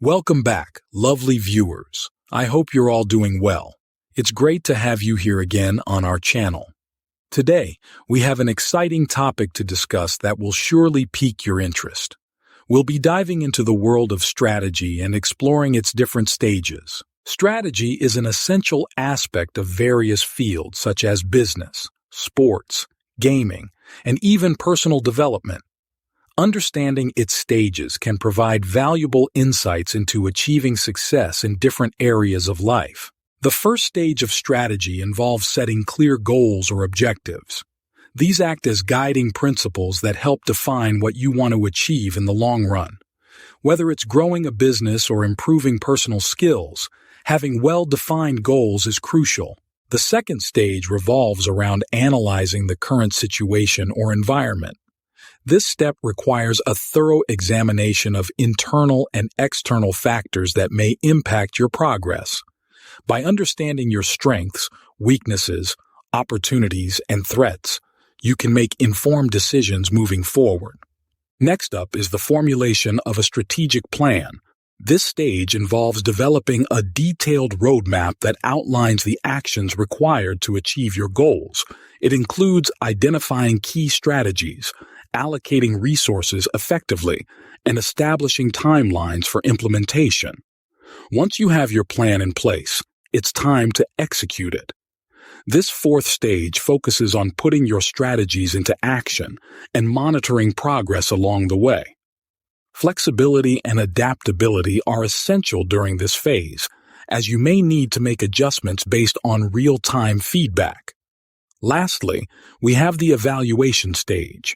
Welcome back, lovely viewers. I hope you're all doing well. It's great to have you here again on our channel. Today, we have an exciting topic to discuss that will surely pique your interest. We'll be diving into the world of strategy and exploring its different stages. Strategy is an essential aspect of various fields such as business, sports, gaming, and even personal development. Understanding its stages can provide valuable insights into achieving success in different areas of life. The first stage of strategy involves setting clear goals or objectives. These act as guiding principles that help define what you want to achieve in the long run. Whether it's growing a business or improving personal skills, having well-defined goals is crucial. The second stage revolves around analyzing the current situation or environment. This step requires a thorough examination of internal and external factors that may impact your progress. By understanding your strengths, weaknesses, opportunities, and threats, you can make informed decisions moving forward. Next up is the formulation of a strategic plan. This stage involves developing a detailed roadmap that outlines the actions required to achieve your goals. It includes identifying key strategies, allocating resources effectively, and establishing timelines for implementation. Once you have your plan in place, it's time to execute it. This fourth stage focuses on putting your strategies into action and monitoring progress along the way. Flexibility and adaptability are essential during this phase, as you may need to make adjustments based on real-time feedback. Lastly, we have the evaluation stage.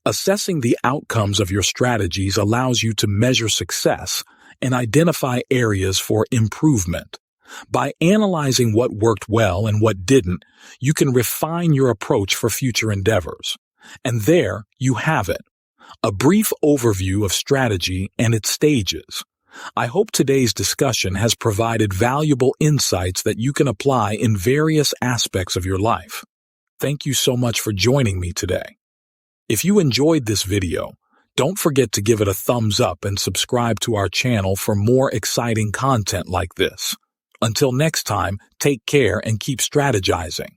Assessing the outcomes of your strategies allows you to measure success and identify areas for improvement. By analyzing what worked well and what didn't, you can refine your approach for future endeavors. And there you have it, a brief overview of strategy and its stages. I hope today's discussion has provided valuable insights that you can apply in various aspects of your life. Thank you so much for joining me today. If you enjoyed this video, don't forget to give it a thumbs up and subscribe to our channel for more exciting content like this. Until next time, take care and keep strategizing.